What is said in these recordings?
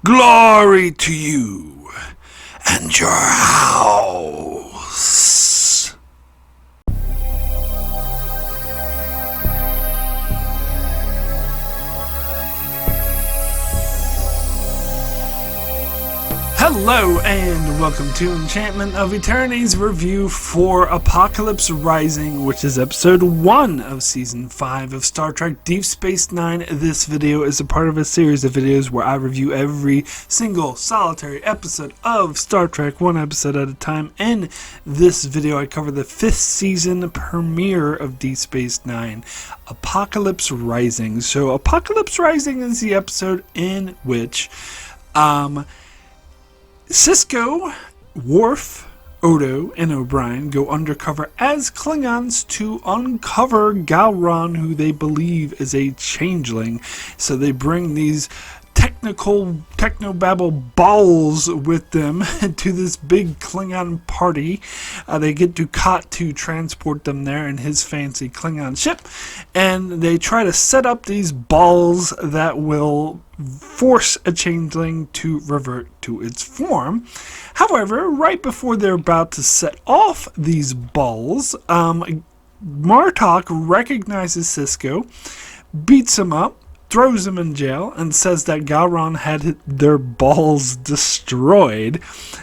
Glory to you and your house. Hello and welcome to Enchantment of Eternity's review for Apocalypse Rising, which is episode 1 of season 5 of Star Trek Deep Space Nine. This video is a part of a series of videos where I review every single solitary episode of Star Trek, one episode at a time. In this video I cover the 5th season premiere of Deep Space Nine, Apocalypse Rising. So Apocalypse Rising is the episode in which Sisko, Worf, Odo, and O'Brien go undercover as Klingons to uncover Gowron, who they believe is a changeling. So they bring these technobabble balls with them to this big Klingon party. They get Dukat to transport them there in his fancy Klingon ship, and they try to set up these balls that will force a changeling to revert to its form. However, right before they're about to set off these balls, Martok recognizes Sisko, beats him up, throws him in jail, and says that Gowron had their balls destroyed.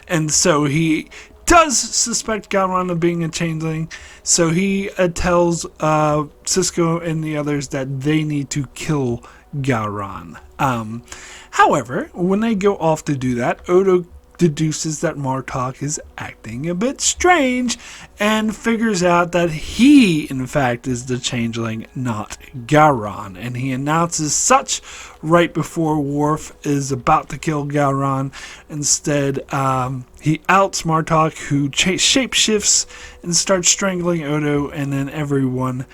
And so he does suspect Gowron of being a changeling, so he tells Sisko and the others that they need to kill Gowron. However, when they go off to do that, Odo deduces that Martok is acting a bit strange and figures out that he, in fact, is the changeling, not Gowron. And he announces such right before Worf is about to kill Gowron. Instead, he outs Martok, who shapeshifts and starts strangling Odo, and then everyone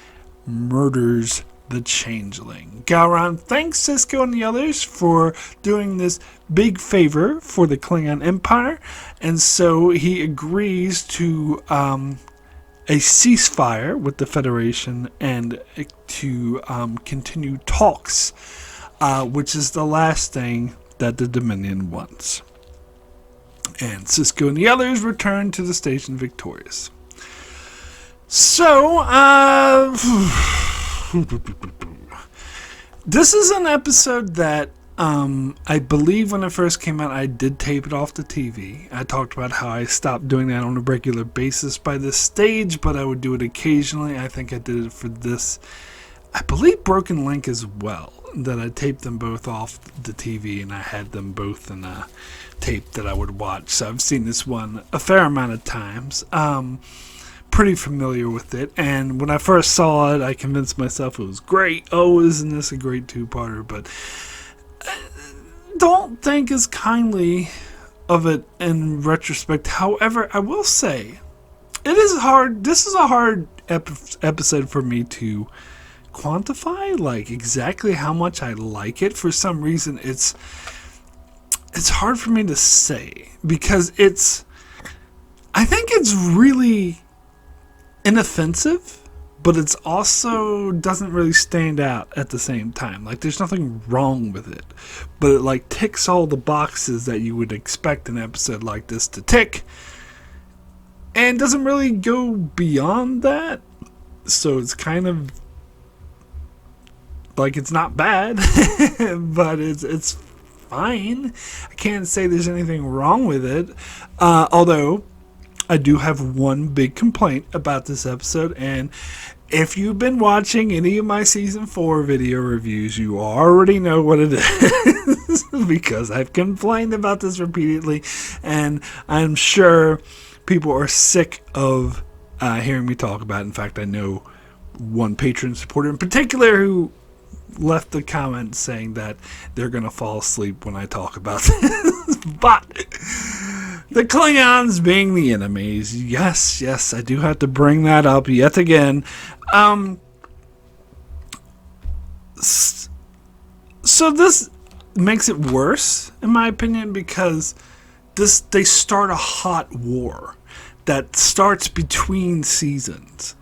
murders the changeling. Gowron thanks Sisko and the others for doing this big favor for the Klingon Empire, and so he agrees to a ceasefire with the Federation and to continue talks, which is the last thing that the Dominion wants. And Sisko and the others return to the station victorious. So, this is an episode that I believe when it first came out I did tape it off the TV. I talked about how I stopped doing that on a regular basis by this stage, but I would do it occasionally. I think I did it for this, I believe, Broken Link as well, that I taped them both off the TV and I had them both in a tape that I would watch. So I've seen this one a fair amount of times. Pretty familiar with it, and when I first saw it I convinced myself it was great. Oh, isn't this a great two-parter? But don't think as kindly of it in retrospect. However, I will say it is hard. This is a hard episode for me to quantify, like exactly how much I like it. For some reason it's hard for me to say, because I think it's really inoffensive, but it's also doesn't really stand out at the same time. Like, there's nothing wrong with it, but it like ticks all the boxes that you would expect an episode like this to tick, and doesn't really go beyond that. So it's kind of like, it's not bad, but it's fine. I can't say there's anything wrong with it, although I do have one big complaint about this episode, and if you've been watching any of my season 4 video reviews, you already know what it is, because I've complained about this repeatedly, and I'm sure people are sick of hearing me talk about it. In fact, I know one patron supporter in particular who left a comment saying that they're going to fall asleep when I talk about this. But the Klingons being the enemies, yes, I do have to bring that up yet again. So this makes it worse, in my opinion, because they start a hot war that starts between seasons,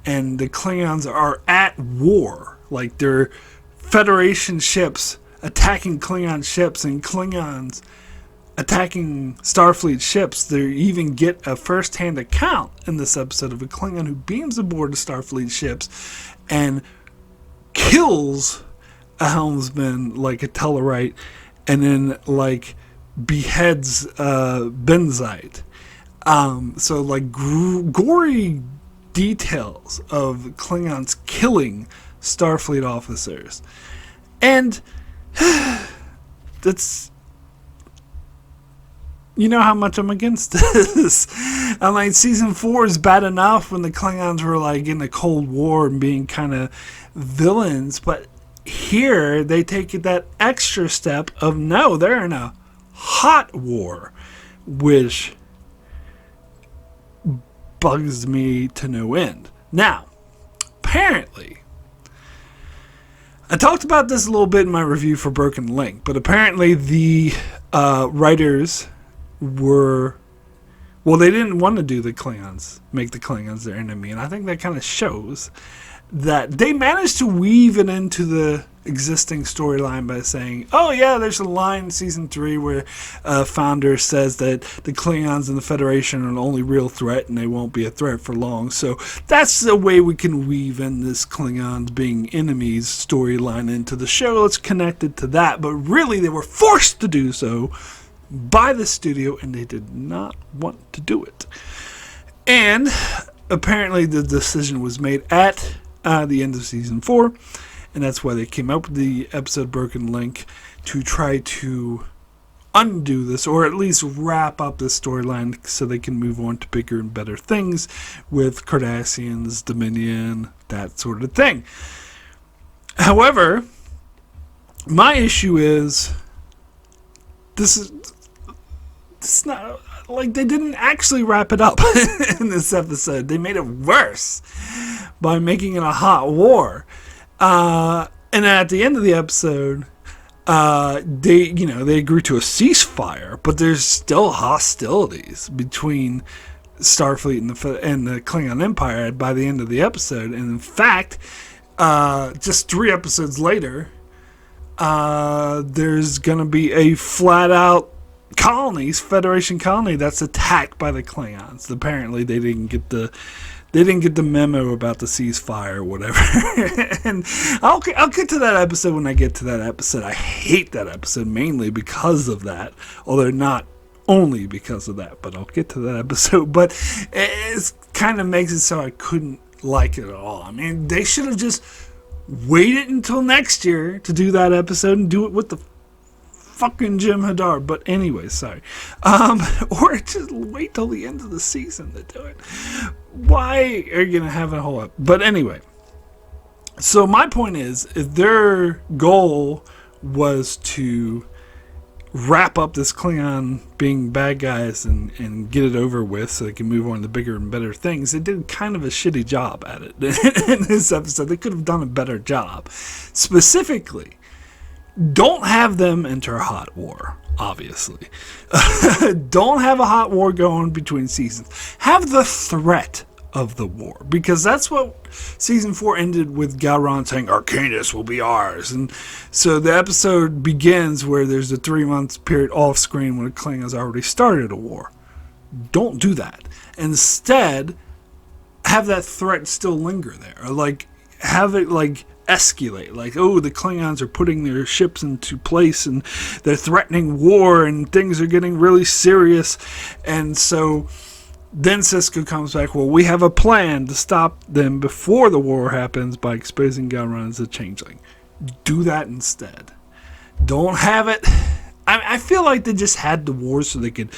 and the Klingons are at war. Like, they're Federation ships attacking Klingon ships and Klingons attacking Starfleet ships. They even get a first-hand account in this episode of a Klingon who beams aboard the Starfleet ships and kills a helmsman like a Tellarite, and then like beheads Benzite. So like gory details of Klingons killing Starfleet officers, and that's, you know how much I'm against this. I'm like, season 4 is bad enough when the Klingons were like in the Cold War and being kind of villains, but here they take that extra step of no, they're in a hot war, which bugs me to no end. Now, apparently, I talked about this a little bit in my review for Broken Link, but apparently the writers were, well, they didn't want to do the Klingons, make the Klingons their enemy, and I think that kind of shows that they managed to weave it into the existing storyline by saying, oh yeah, there's a line in season 3 where Founder says that the Klingons and the Federation are the only real threat and they won't be a threat for long, so that's the way we can weave in this Klingons being enemies storyline into the show. Let's connect it to that. But really they were forced to do so by the studio, and they did not want to do it. And apparently the decision was made at the end of season 4, and that's why they came up with the episode Broken Link, to try to undo this, or at least wrap up this storyline so they can move on to bigger and better things with Cardassians, Dominion, that sort of thing. However, my issue is it's not like they didn't actually wrap it up in this episode. They made it worse by making it a hot war. And at the end of the episode, they agree to a ceasefire, but there's still hostilities between Starfleet and the Klingon Empire by the end of the episode. And in fact, just 3 episodes later, there's going to be a flat-out Federation colony that's attacked by the Klingons. Apparently, they didn't get the memo about the ceasefire or whatever. And I'll get to that episode when I get to that episode. I hate that episode mainly because of that, although not only because of that, but I'll get to that episode. But it kind of makes it so I couldn't like it at all. I mean, they should have just waited until next year to do that episode and do it with the fucking Jim Hadar. But anyway, sorry. Or just wait till the end of the season to do it. Why are you going to have a whole up? But anyway, so my point is, if their goal was to wrap up this Klingon being bad guys and get it over with so they can move on to bigger and better things, they did kind of a shitty job at it in this episode. They could have done a better job. Specifically, don't have them enter a hot war, obviously. Don't have a hot war going between seasons. Have the threat of the war, because that's what season 4 ended with, Gowron saying Arcanus will be ours. And so the episode begins where there's a 3-month period off screen when the Klingons already started a war. Don't do that. Instead, have that threat still linger there. Or like have it like escalate, like, oh, the Klingons are putting their ships into place and they're threatening war and things are getting really serious. And so then Sisko comes back, well, we have a plan to stop them before the war happens by exposing Gowron as a changeling. Do that instead. Don't have it. I feel like they just had the war so they could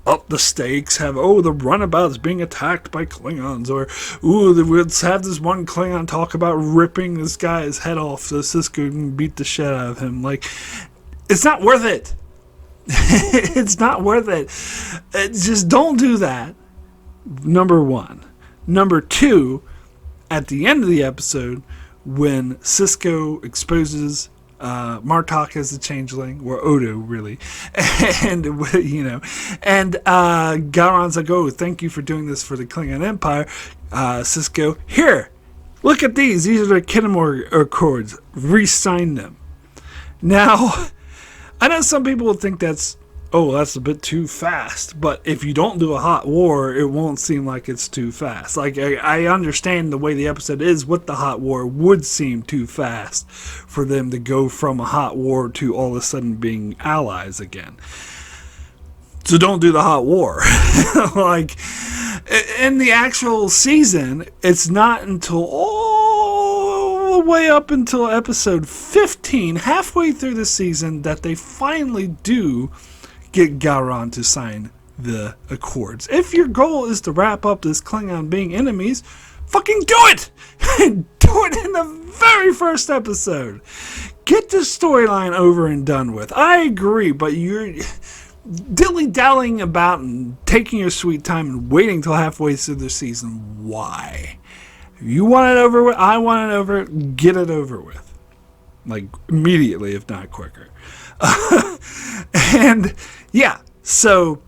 up the stakes, have, the runabout's being attacked by Klingons, or, let's have this one Klingon talk about ripping this guy's head off so Sisko can beat the shit out of him. Like, it's not worth it. It's not worth it. Just don't do that, number 1. Number 2, at the end of the episode, when Sisko exposes Martok as a changeling, or Odo, really, and Gowron's like, oh, thank you for doing this for the Klingon Empire. Sisko, here, look at these are the Kenmore Accords, re-sign them. Now, I know some people would think that's a bit too fast, but if you don't do a hot war, it won't seem like it's too fast. Like, I understand the way the episode is with the hot war would seem too fast for them to go from a hot war to all of a sudden being allies again. So don't do the hot war. Like, in the actual season, it's not until all the way up until episode 15, halfway through the season, that they finally do get Gowron to sign the Accords. If your goal is to wrap up this Klingon being enemies, fucking do it! Do it in the very first episode. Get the storyline over and done with. I agree, but you're dilly-dallying about and taking your sweet time and waiting till halfway through the season. Why? If you want it over with, I want it over, get it over with. Like, immediately, if not quicker. And, yeah, so,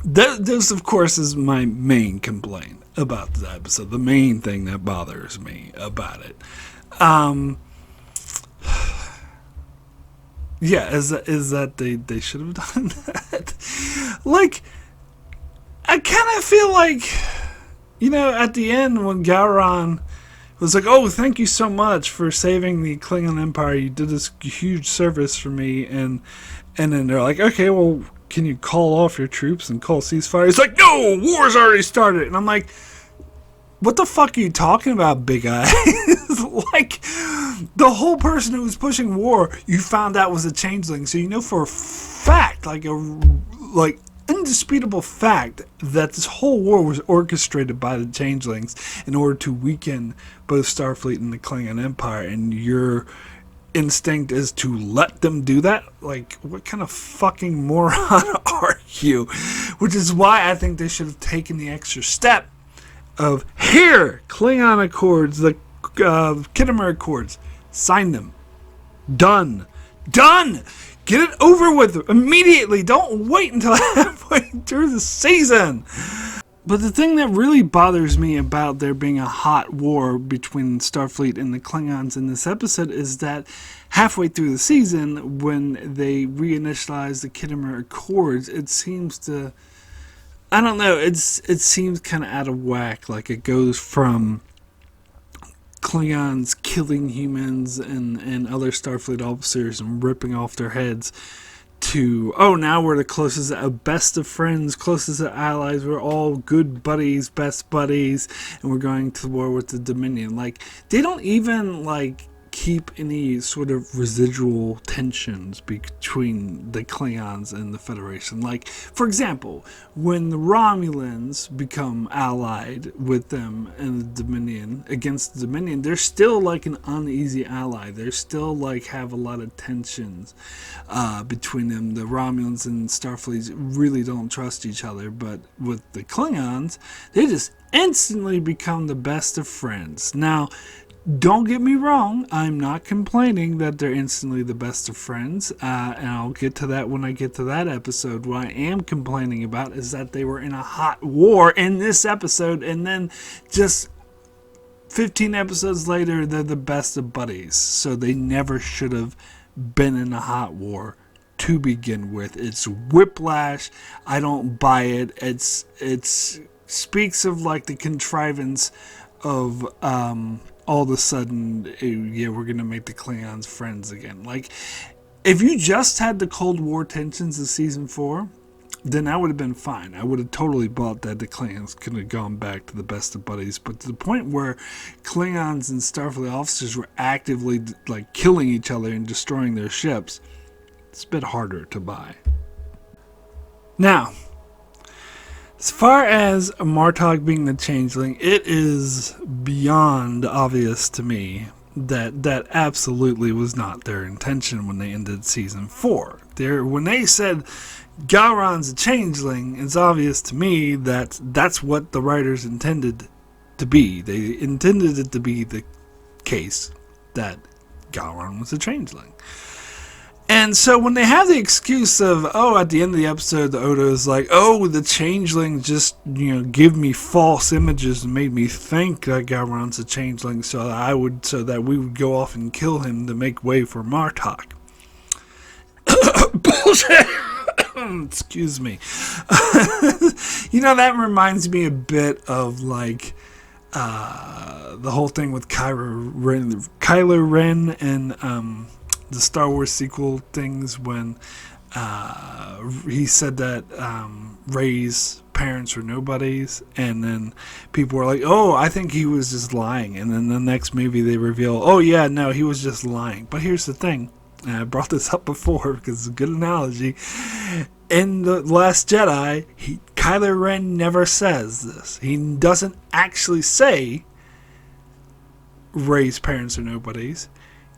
this, of course, is my main complaint about the episode. The main thing that bothers me about it. Yeah, is that they should have done that. Like, I kind of feel like, you know, at the end when Gowron was like, oh, thank you so much for saving the Klingon Empire. You did this huge service for me. And then they're like, okay, well, can you call off your troops and call ceasefire? He's like, no, war's already started. And I'm like, what the fuck are you talking about, big eye? Like, the whole person who was pushing war, you found out was a changeling. So you know for a fact, like indisputable fact, that this whole war was orchestrated by the changelings in order to weaken both Starfleet and the Klingon Empire. And your instinct is to let them do that? Like, what kind of fucking moron are you? Which is why I think they should have taken the extra step of, here, Klingon Accords, the Kittimer Accords, sign them. Done. Get it over with immediately. Don't wait until halfway through the season. But the thing that really bothers me about there being a hot war between Starfleet and the Klingons in this episode is that halfway through the season, when they reinitialize the Kittimer Accords, it seems to, I don't know, it seems kind of out of whack. Like, it goes from Klingons killing humans and other Starfleet officers and ripping off their heads to, oh, now we're the closest, best of friends, closest of allies, we're all good buddies, best buddies, and we're going to war with the Dominion. Like, they don't even, like, keep any sort of residual tensions between the Klingons and the Federation. Like, for example, when the Romulans become allied with them and the Dominion, against the Dominion, they're still like an uneasy ally. They're still like have a lot of tensions between them. The Romulans and Starfleet really don't trust each other, but with the Klingons, they just instantly become the best of friends. Now, don't get me wrong, I'm not complaining that they're instantly the best of friends, and I'll get to that when I get to that episode. What I am complaining about is that they were in a hot war in this episode, and then just 15 episodes later, they're the best of buddies. So they never should have been in a hot war to begin with. It's whiplash. I don't buy it. It's speaks of like the contrivance of all of a sudden, yeah, we're going to make the Klingons friends again. Like, if you just had the Cold War tensions of Season 4, then I would have been fine. I would have totally bought that the Klingons could have gone back to the best of buddies. But to the point where Klingons and Starfleet officers were actively, like, killing each other and destroying their ships, it's a bit harder to buy. Now, as far as Martok being the changeling, it is beyond obvious to me that that absolutely was not their intention when they ended Season 4. When they said Gowron's a changeling, it's obvious to me that that's what the writers intended to be. They intended it to be the case that Gowron was a changeling. And so when they have the excuse of, oh, at the end of the episode, the Odo is like, oh, the changeling just, give me false images and made me think that Gowron's a changeling so that we would go off and kill him to make way for Martok. bullshit. Excuse me. You know, that reminds me a bit of like the whole thing with Kylo Ren and the Star Wars sequel things when he said that Rey's parents were nobodies, and then people were like, oh, I think he was just lying, and then the next movie they reveal, oh yeah, no, he was just lying. But here's the thing, and I brought this up before because it's a good analogy. In The Last Jedi, Kylo Ren never says this. He doesn't actually say Rey's parents are nobodies.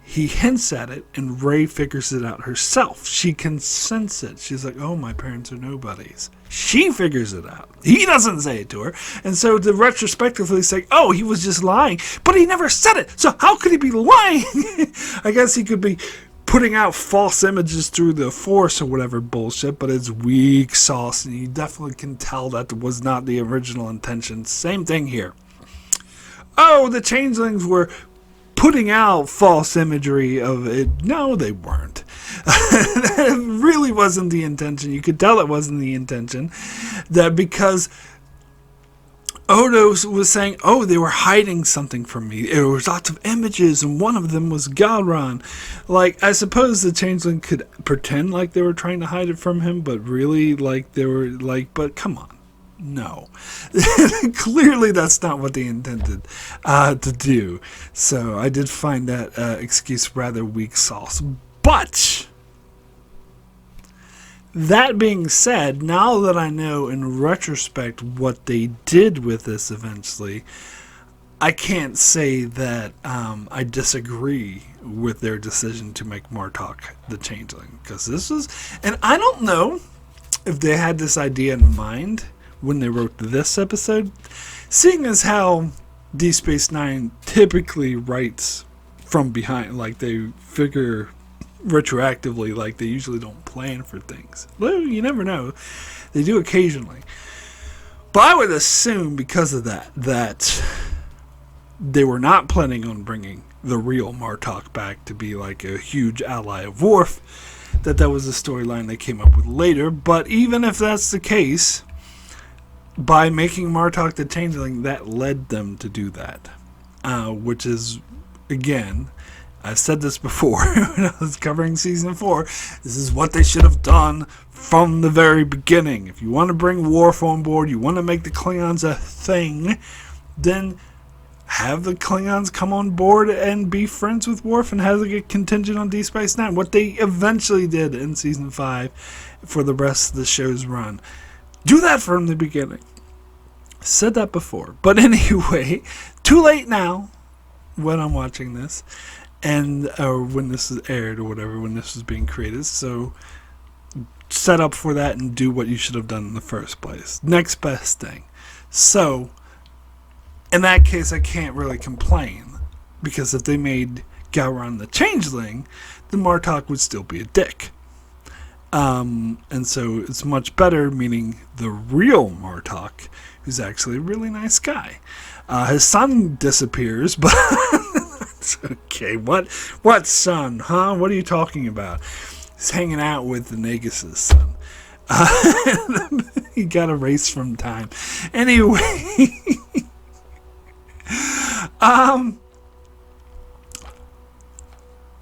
He hints at it, and Rey figures it out herself. She can sense it. She's like, oh, my parents are nobodies. She figures it out. He doesn't say it to her. And so to retrospectively say, oh, he was just lying. But he never said it. So how could he be lying? I guess he could be putting out false images through the Force or whatever bullshit, but it's weak sauce, and you definitely can tell that was not the original intention. Same thing here. Oh, the changelings were putting out false imagery of it. No, they weren't. That really wasn't the intention. You could tell it wasn't the intention. That because Odo was saying, oh, they were hiding something from me. There was lots of images, and one of them was Gowron. Like, I suppose the changeling could pretend like they were trying to hide it from him, but really, like, they were like, but come on. No. Clearly that's not what they intended to do. So I did find that excuse rather weak sauce. But that being said, now that I know in retrospect what they did with this eventually, I can't say that I disagree with their decision to make Martok the changeling. Because this was... And I don't know if they had this idea in mind when they wrote this episode, seeing as how DS9 typically writes from behind, like they figure retroactively, like they usually don't plan for things. Well, you never know. They do occasionally. But I would assume because of that they were not planning on bringing the real Martok back to be like a huge ally of Worf, that was a storyline they came up with later. But even if that's the case, by making Martok the changeling, that led them to do that. Which is, again, I've said this before when I was covering Season 4, this is what they should have done from the very beginning. If you want to bring Worf on board, you want to make the Klingons a thing, then have the Klingons come on board and be friends with Worf and have a contingent on DS9. What they eventually did in Season 5 for the rest of the show's run. Do that from the beginning. Said that before. But anyway, too late now when I'm watching this. And when this is aired or whatever, when this was being created. So set up for that and do what you should have done in the first place. Next best thing. So in that case, I can't really complain. Because if they made Gowron the changeling, then Martok would still be a dick. And so it's much better, meaning the real Martok, who's actually a really nice guy. His son disappears, but it's okay. What son, huh? What are you talking about? He's hanging out with the Nagus' son. He got erased from time. Anyway,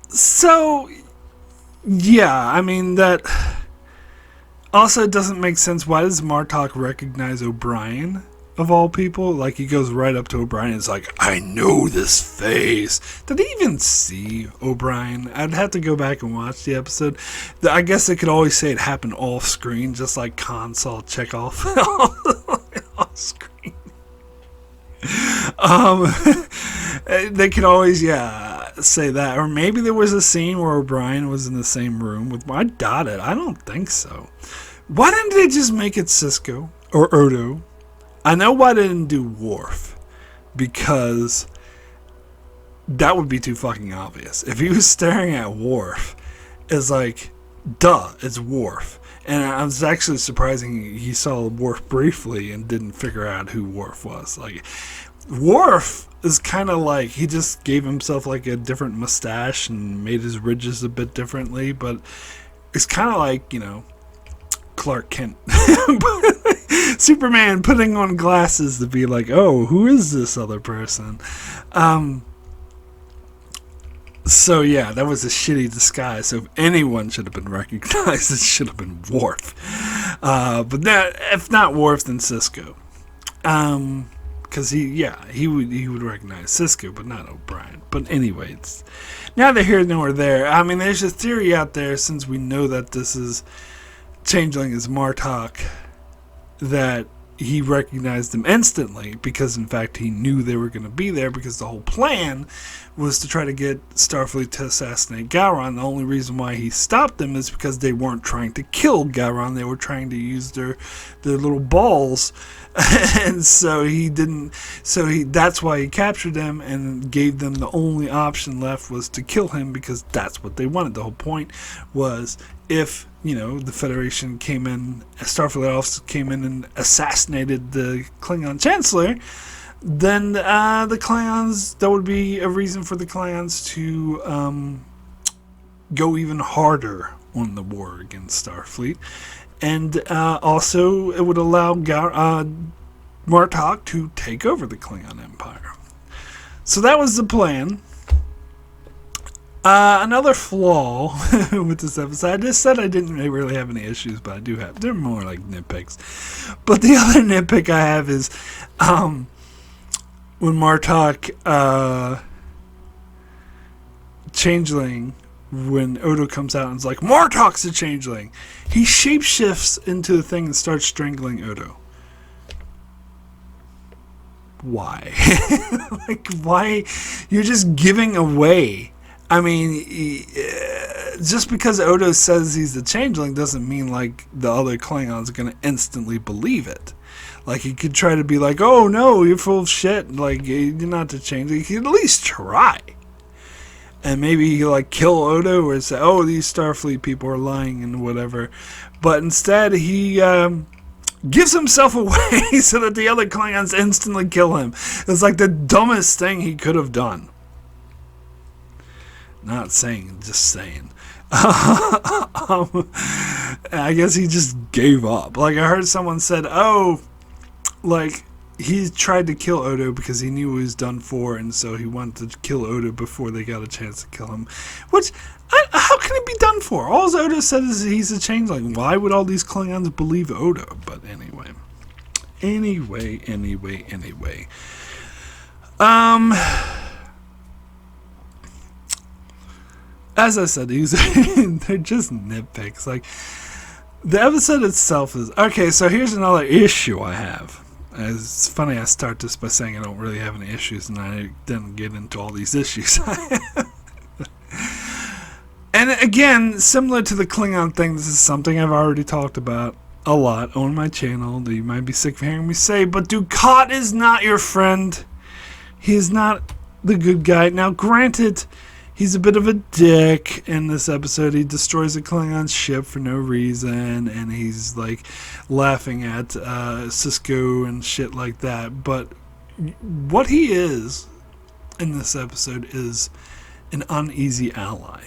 so yeah, I mean, that also doesn't make sense. Why does Martok recognize O'Brien, of all people? Like, he goes right up to O'Brien and is like, I know this face. Did he even see O'Brien? I'd have to go back and watch the episode. I guess they could always say it happened off screen, just like Khan saw Chekhov off screen. They could always, say that. Or maybe there was a scene where O'Brien was in the same room with... I doubt it. I don't think so. Why didn't they just make it Sisko or Odo? I know why they didn't do Worf. Because that would be too fucking obvious. If he was staring at Worf, it's like, duh, it's Worf. And I was actually surprising he saw Worf briefly and didn't figure out who Worf was. Like, Worf is kind of like, he just gave himself like a different mustache and made his ridges a bit differently, but It's kind of like, you know, Clark Kent. Superman putting on glasses to be like, oh, who is this other person? So yeah, that was a shitty disguise. So if anyone should have been recognized, it should have been Worf. But that, if not Worf, then Sisko. Because he would recognize Sisko, but not O'Brien. But anyway, it's neither here nor there. I mean, there's a theory out there, since we know that this is Changeling is Martok, that he recognized them instantly, because in fact he knew they were going to be there, because the whole plan was to try to get Starfleet to assassinate Gowron. The only reason why he stopped them is because they weren't trying to kill Gowron, they were trying to use their little balls. And so that's why he captured them and gave them the only option left was to kill him, because that's what they wanted. The whole point was, if, you know, the Federation came in, Starfleet officers came in and assassinated the Klingon Chancellor, then the Klingons, that would be a reason for the Klingons to go even harder on the war against Starfleet. And also, it would allow Martok to take over the Klingon Empire. So that was the plan. Another flaw with this episode, I just said I didn't really have any issues, but I do have. They're more like nitpicks. But the other nitpick I have is when Martok, Changeling, when Odo comes out and is like, Martok's a changeling, he shapeshifts into the thing and starts strangling Odo. Why? Like, why? You're just giving away. I mean, just because Odo says he's a changeling doesn't mean like the other Klingons are going to instantly believe it. Like, he could try to be like, oh no, you're full of shit, like, you're not the changeling. He could at least try. And maybe he like kill Odo or say, oh, these Starfleet people are lying and whatever. But instead, he gives himself away so that the other Klingons instantly kill him. It's like the dumbest thing he could have done. Not saying, just saying. I guess he just gave up. Like, I heard someone said, oh, like, he tried to kill Odo because he knew he was done for, and so he wanted to kill Odo before they got a chance to kill him. Which, how can he be done for? All Odo said is he's a changeling. Why would all these Klingons believe Odo? But anyway. As I said, they're just nitpicks. Like, the episode itself is... Okay, so here's another issue I have. It's funny I start this by saying I don't really have any issues, and I didn't get into all these issues. And again, similar to the Klingon thing, this is something I've already talked about a lot on my channel that you might be sick of hearing me say, but Dukat is not your friend. He is not the good guy. Now, granted, he's a bit of a dick in this episode. He destroys a Klingon ship for no reason, and he's like laughing at Sisko and shit like that. But what he is in this episode is an uneasy ally.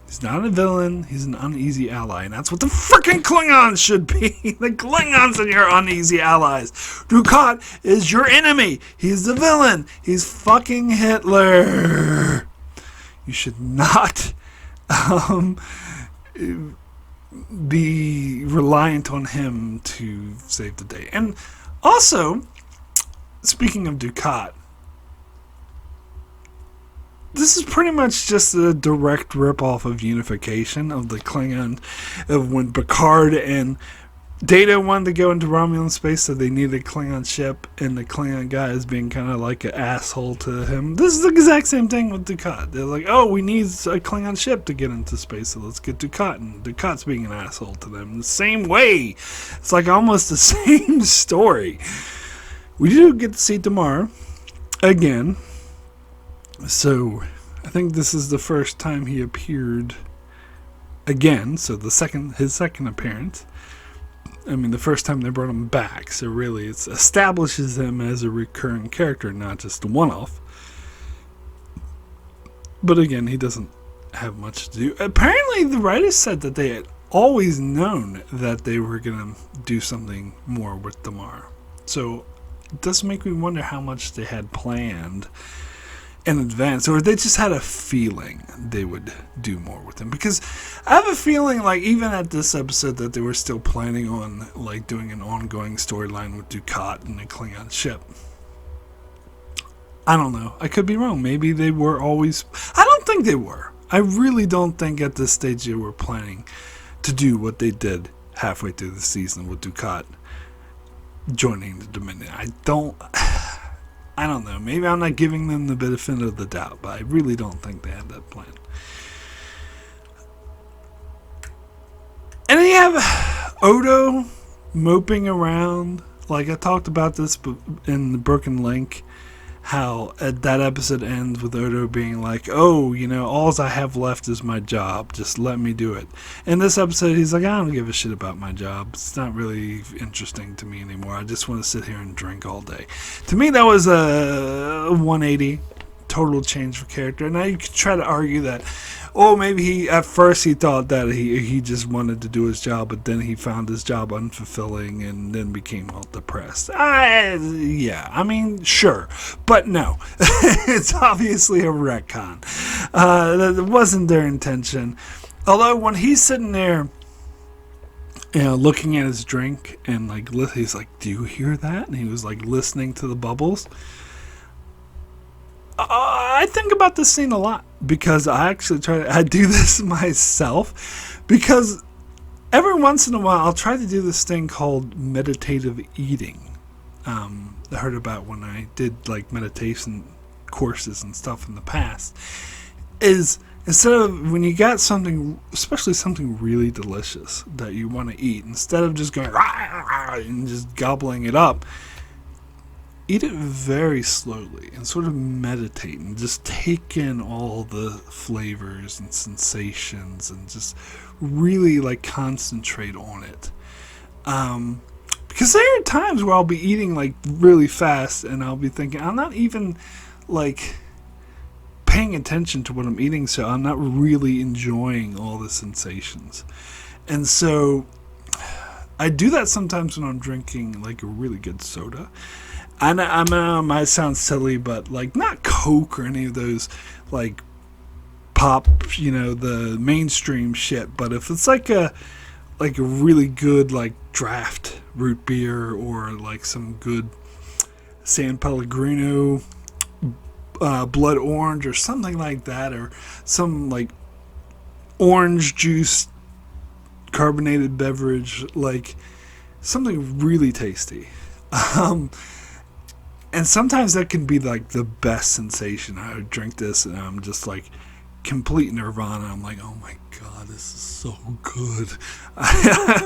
He's not a villain, he's an uneasy ally, and that's what the freaking Klingons should be. The Klingons are your uneasy allies. Dukat is your enemy. He's the villain. He's fucking Hitler. You should not be reliant on him to save the day. And also, speaking of Dukat, this is pretty much just a direct ripoff of Unification of the Klingon, of when Picard and Data wanted to go into Romulan space, so they needed a Klingon ship, and the Klingon guy is being kind of like an asshole to him. This is the exact same thing with Dukat. They're like, oh, we need a Klingon ship to get into space, so let's get Dukat, and Dukat's being an asshole to them. The same way. It's like almost the same story. We do get to see tomorrow again. So, I think this is the first time he appeared again, so his second appearance. I mean, the first time they brought him back, so really it establishes him as a recurring character, not just a one-off. But again, he doesn't have much to do. Apparently, the writers said that they had always known that they were going to do something more with Damar. So it does make me wonder how much they had planned in advance, or they just had a feeling they would do more with him. Because I have a feeling, like, even at this episode, that they were still planning on, like, doing an ongoing storyline with Dukat and the Klingon ship. I don't know. I could be wrong. Maybe they were always... I don't think they were. I really don't think at this stage they were planning to do what they did halfway through the season with Dukat joining the Dominion. I don't know. Maybe I'm not giving them the benefit of the doubt, but I really don't think they had that plan. And then you have Odo moping around. Like, I talked about this in the Broken Link, how that episode ends with Odo being like, oh, you know, all I have left is my job. Just let me do it. In this episode, he's like, I don't give a shit about my job. It's not really interesting to me anymore. I just want to sit here and drink all day. To me, that was a 180, total change for character. Now you could try to argue that, oh, maybe at first he thought that he just wanted to do his job, but then he found his job unfulfilling and then became all depressed. Yeah, I mean, sure. But no, it's obviously a retcon. That wasn't their intention. Although when he's sitting there, you know, looking at his drink and like, he's like, do you hear that? And he was like listening to the bubbles. I think about this scene a lot because I actually I do this myself because every once in a while I'll try to do this thing called meditative eating. I heard about when I did like meditation courses and stuff in the past. Is instead of when you got something, especially something really delicious that you want to eat, instead of just going and just gobbling it up, eat it very slowly and sort of meditate and just take in all the flavors and sensations and just really like concentrate on it. Because there are times where I'll be eating like really fast and I'll be thinking, I'm not even like paying attention to what I'm eating, so I'm not really enjoying all the sensations. And so I do that sometimes when I'm drinking like a really good soda. I might sound silly, but like not Coke or any of those like pop, you know, the mainstream shit. But if it's like a really good like draft root beer or like some good San Pellegrino blood orange or something like that, or some like orange juice carbonated beverage, like something really tasty. And sometimes that can be like the best sensation. I would drink this and I'm just like complete nirvana. I'm like, oh my god, this is so good.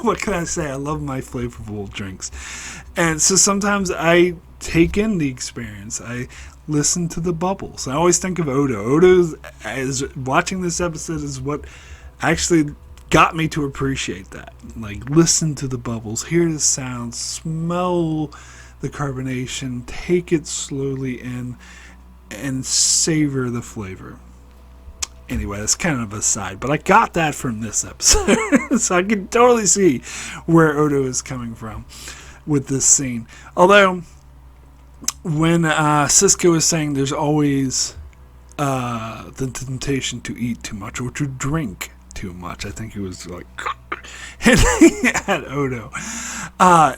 What can I say? I love my flavorful drinks. And so sometimes I take in the experience. I listen to the bubbles. I always think of Odo. Odo, as watching this episode, is what actually got me to appreciate that. Like, listen to the bubbles, hear the sound, smell the carbonation, take it slowly in, and savor the flavor. Anyway, that's kind of a side, but I got that from this episode. So I can totally see where Odo is coming from with this scene. Although, when Sisko is saying there's always the temptation to eat too much or to drink too much, I think he was like hitting at Odo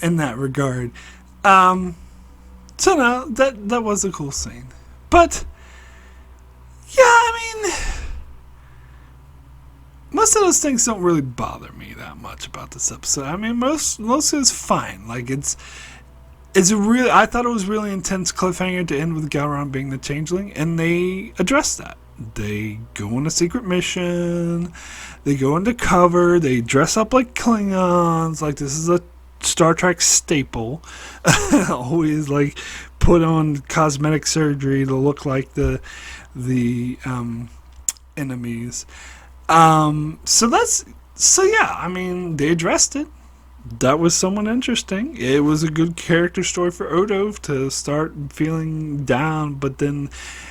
in that regard. So no, that was a cool scene. But yeah, I mean, most of those things don't really bother me that much about this episode. I mean, most of it's fine. Like, it's a really, I thought it was really intense cliffhanger to end with Gowron being the changeling, and they addressed that. They go on a secret mission, they go into cover, they dress up like Klingons, like this is a Star Trek staple. Always like put on cosmetic surgery to look like the enemies. So yeah, I mean, they addressed it. that was someone interesting. It was a good character story for Odo to start feeling down, but then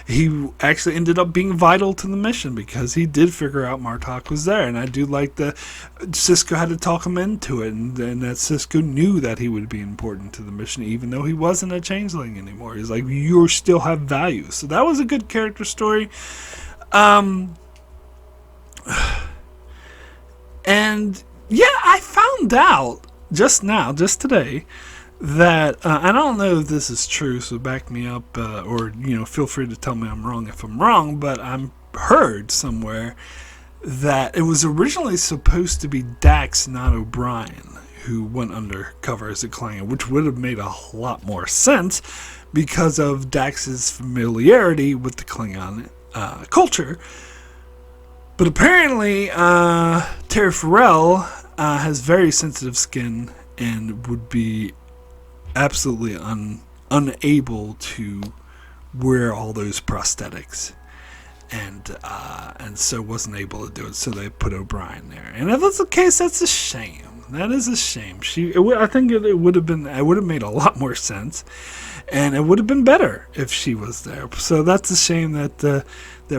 he actually ended up being vital to the mission because he did figure out Martok was there. And I do like that Sisko had to talk him into it, and that Sisko knew that he would be important to the mission, even though he wasn't a changeling anymore. He's like, you still have value. So that was a good character story. And yeah, I found out just today, that I don't know if this is true, so back me up, or feel free to tell me I'm wrong if I'm wrong. But I'm heard somewhere that it was originally supposed to be Dax, not O'Brien, who went undercover as a Klingon, which would have made a lot more sense because of Dax's familiarity with the Klingon culture. But apparently, Terry Farrell has very sensitive skin and would be absolutely unable to wear all those prosthetics, and so wasn't able to do it. So they put O'Brien there, and if that's the case, that's a shame. That is a shame. I think it would have been. It would have made a lot more sense, and it would have been better if she was there. So that's a shame that that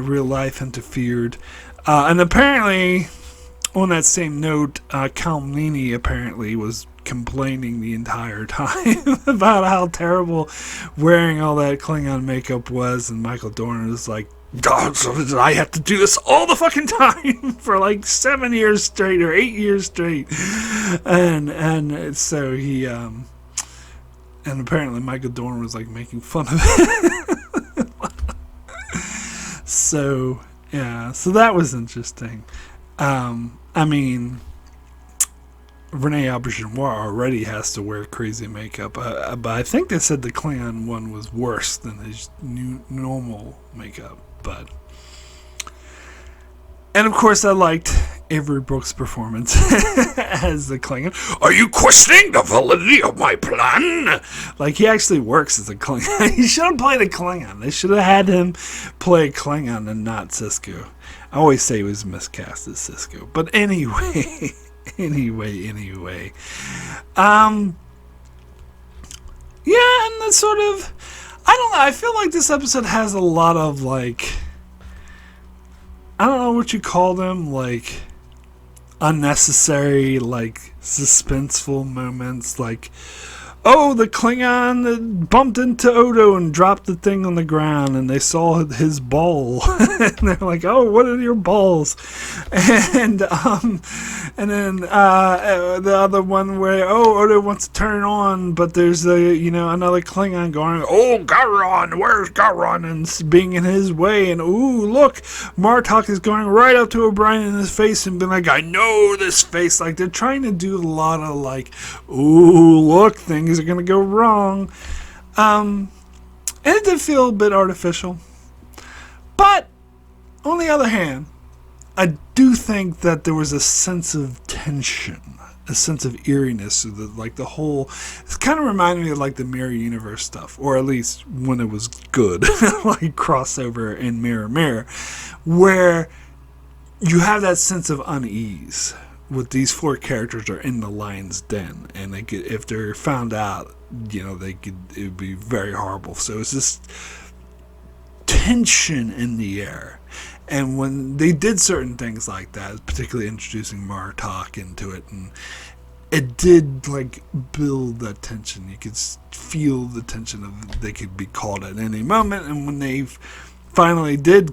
real life interfered. And apparently, on that same note, Calmini apparently was complaining the entire time about how terrible wearing all that Klingon makeup was, and Michael Dorn was like, God, so did I have to do this all the fucking time for like 7 years straight or 8 years straight? And so he and apparently Michael Dorn was like making fun of it. So yeah, so that was interesting. I mean, Renee Auberjonois already has to wear crazy makeup, but I think they said the Klingon one was worse than his normal makeup. And of course, I liked Avery Brooks' performance as the Klingon. Are you questioning the validity of my plan? Like, he actually works as a Klingon. He should have played a Klingon. They should have had him play a Klingon and not Sisko. I always say he was miscast as Sisko. But anyway, yeah, and that's sort of, I don't know, I feel like this episode has a lot of, like, I don't know what you call them, like, unnecessary, like, suspenseful moments, like, oh, the Klingon bumped into Odo and dropped the thing on the ground, and they saw his ball, and they're like, oh, what are your balls? And then the other one where, oh, Odo wants to turn on, but there's another Klingon going, oh, Gowron, where's Gowron? And being in his way, and ooh, look, Martok is going right up to O'Brien in his face and being like, I know this face. Like, they're trying to do a lot of, like, ooh, look, things are going to go wrong. And it did feel a bit artificial. But, on the other hand, I do think that there was a sense of tension, a sense of eeriness, the whole, it kind of reminded me of like the Mirror Universe stuff, or at least when it was good, like crossover in Mirror, where you have that sense of unease with these four characters are in the lion's den, and they could, if they're found out, it would be very horrible. So it's just tension in the air. And when they did certain things like that, particularly introducing Martok into it, and it did like build that tension. You could feel the tension of they could be called at any moment. And when they finally did,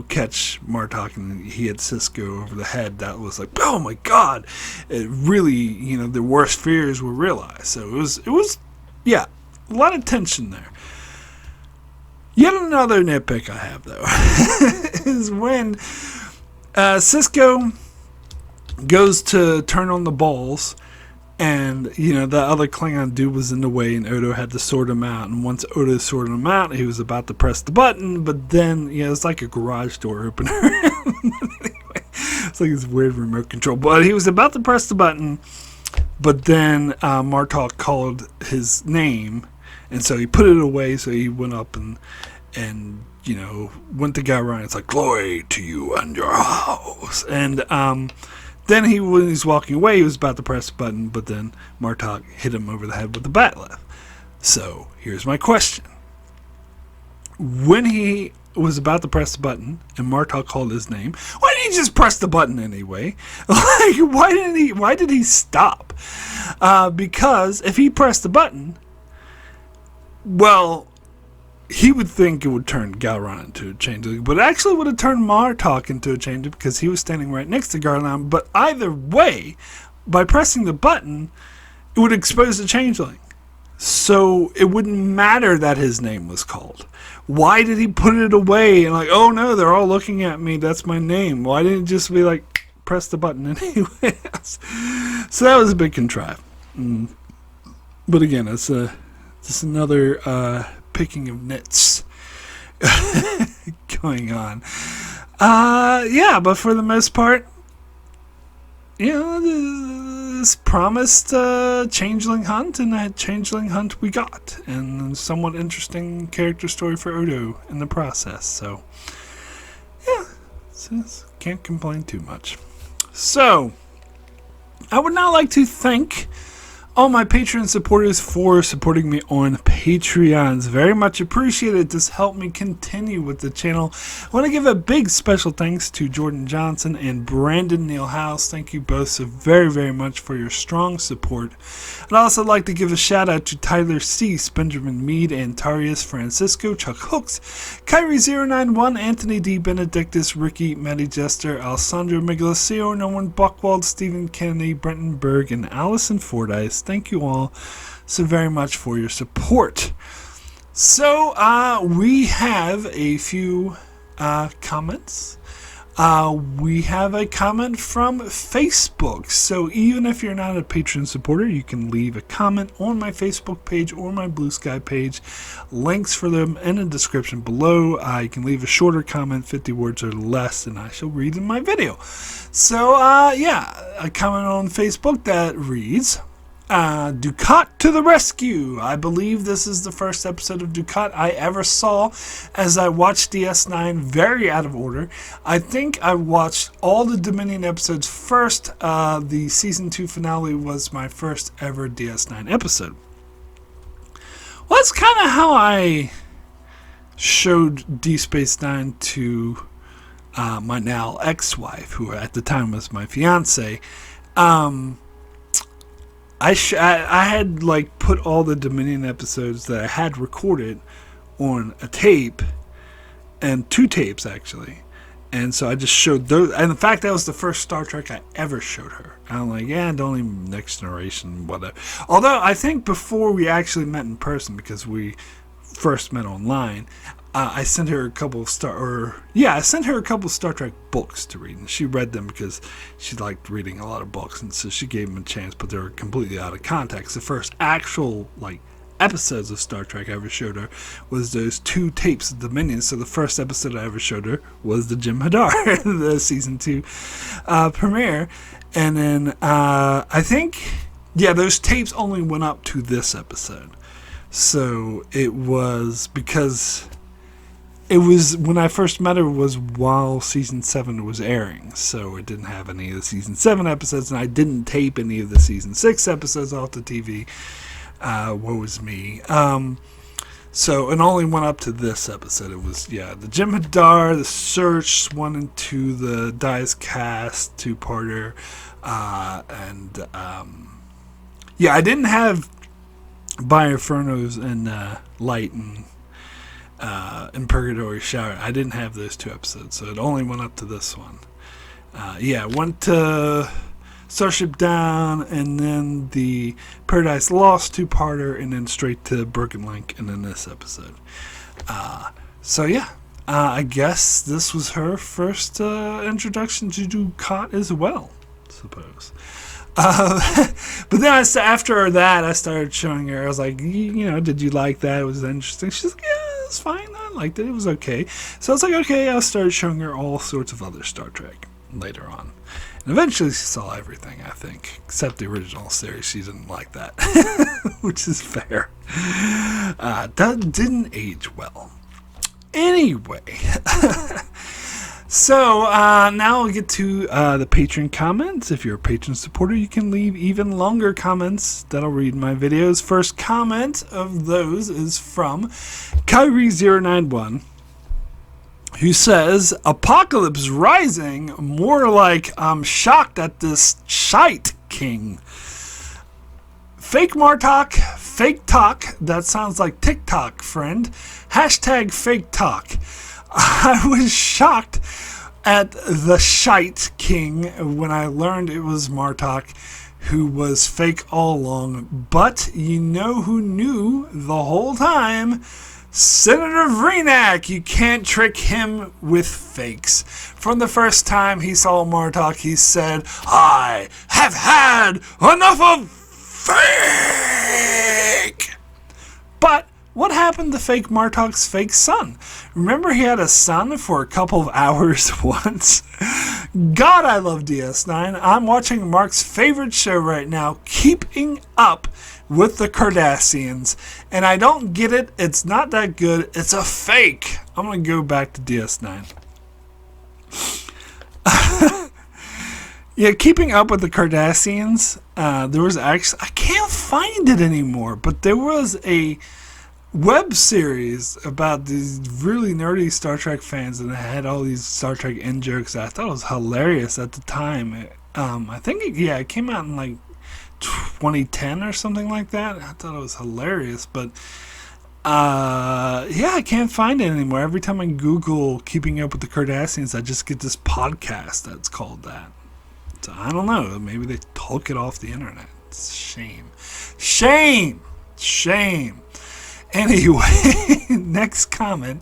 catch Martok and he had Sisko over the head, that was like, oh my God! It really, their worst fears were realized. So it was, yeah, a lot of tension there. Yet another nitpick I have, though, is when Sisko goes to turn on the balls, and, the other Klingon dude was in the way, and Odo had to sort him out. And once Odo sorted him out, he was about to press the button, but then, it's like a garage door opener. Anyway, it's like this weird remote control. But he was about to press the button, but then Martok called his name. And so he put it away, so he went up and went to Gowron. It's like, glory to you and your house. And Then when he's walking away, he was about to press the button, but then Martok hit him over the head with the bat'leth. So here's my question. When he was about to press the button and Martok called his name, why didn't he just press the button anyway? Like, why did he stop? Because if he pressed the button, well, he would think it would turn Gowron into a changeling, but it actually would have turned Martok into a changeling because he was standing right next to Gowron. But either way, by pressing the button, it would expose the changeling. So it wouldn't matter that his name was called. Why did he put it away and like, oh no, they're all looking at me, that's my name? Why didn't it just be like, press the button anyway? So that was a bit contrived. But again, it's just another picking of nits going on. Yeah, but for the most part, you know, this promised changeling hunt, and that changeling hunt we got, and somewhat interesting character story for Odo in the process. So, yeah, can't complain too much. So, I would now like to thank all my Patreon supporters for supporting me on Patreons. Very much appreciated. This helped me continue with the channel. I want to give a big special thanks to Jordan Johnson and Brandon Neal House. Thank you both so very, very much for your strong support. I'd also like to give a shout out to Tyler Cease, Benjamin Mead, Antarius Francisco, Chuck Hooks, Kyrie091, Anthony D. Benedictus, Ricky, Matty Jester, Alessandro Miglasio, Nolan Buckwald, Stephen Kennedy, Brenton Berg, and Allison Fordyce. Thank you all so very much for your support. So, we have a few comments. We have a comment from Facebook. So, even if you're not a Patreon supporter, you can leave a comment on my Facebook page or my Blue Sky page. Links for them in the description below. You can leave a shorter comment, 50 words or less, and I shall read in my video. So, yeah, a comment on Facebook that reads, Dukat to the rescue. I believe this is the first episode of Dukat I ever saw, as I watched DS9 very out of order. I think I watched all the Dominion episodes first. The season 2 finale was my first ever DS9 episode. Well, that's kind of how I showed D Space Nine to my now ex-wife, who at the time was my fiance. I had like put all the Dominion episodes that I had recorded on a tape, and 2 tapes actually, and so I just showed those. And in fact, that was the first Star Trek I ever showed her. And I'm like, yeah, don't even Next Generation, whatever. Although I think before we actually met in person, because we first met online, I sent her a couple of Star Trek books to read, and she read them because she liked reading a lot of books, and so she gave them a chance, but they were completely out of context. The first actual episodes of Star Trek I ever showed her was those 2 tapes of Dominion. So the first episode I ever showed her was the Jim Hadar, the season 2 premiere, and then I think, yeah, those tapes only went up to this episode. So it was because it was, when I first met her, was while season 7 was airing, so it didn't have any of the season 7 episodes, and I didn't tape any of the season 6 episodes off the TV. Woe is me. So it only went up to this episode. It was, yeah, the Jim Hadar, the Search 1 and 2, the Dice Cast 2-parter, and yeah, I didn't have By Infernos and Light and in Purgatory Shower. I didn't have those 2 episodes, so it only went up to this one. Yeah, went to Starship Down, and then the Paradise Lost 2-parter, and then straight to Broken Link, and then this episode. So yeah, I guess this was her first introduction to Dukat as well, I suppose. But then after that, I started showing her. I was like, you know, did you like that? It was interesting. She's like, yeah, it's fine. I liked it. It was okay. So I was like, okay. I started showing her all sorts of other Star Trek later on. And eventually she saw everything, I think, except the original series. She didn't like that, which is fair. That didn't age well. Anyway, So now we'll get to the Patreon comments. If you're a Patreon supporter, you can leave even longer comments that I'll read in my videos. First comment of those is from Kyrie091, who says, Apocalypse Rising, more like I'm shocked at this shite king. Fake Martok, fake talk, that sounds like TikTok, friend. Hashtag fake talk. I was shocked at the shite king when I learned it was Martok who was fake all along. But you know who knew the whole time? Senator Vreenak. You can't trick him with fakes. From the first time he saw Martok, he said, I have had enough of fake. But what happened to fake Martok's fake son? Remember he had a son for a couple of hours once? God, I love DS9. I'm watching Mark's favorite show right now, Keeping Up with the Cardassians. And I don't get it. It's not that good. It's a fake. I'm going to go back to DS9. Yeah, Keeping Up with the Cardassians. There was actually... I can't find it anymore. But there was a web series about these really nerdy Star Trek fans, and it had all these Star Trek in-jokes. I thought it was hilarious at the time. I think it came out in like 2010 or something like that. I thought it was hilarious, but I can't find it anymore. Every time I Google Keeping Up with the Cardassians, I just get this podcast that's called that. So I don't know, maybe they took it off the internet. It's a shame. Anyway, next comment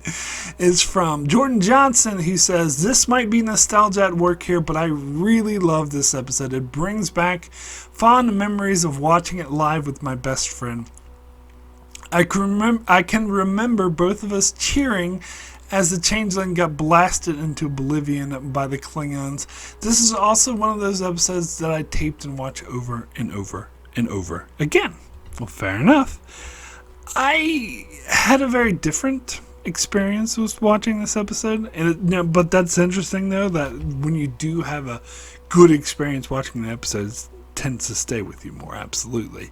is from Jordan Johnson. He says, this might be nostalgia at work here, but I really love this episode. It brings back fond memories of watching it live with my best friend. I can remember both of us cheering as the changeling got blasted into oblivion by the Klingons. This is also one of those episodes that I taped and watched over and over and over again. Well, fair enough. I had a very different experience with watching this episode, but that's interesting though, that when you do have a good experience watching the episodes, it tends to stay with you more, absolutely.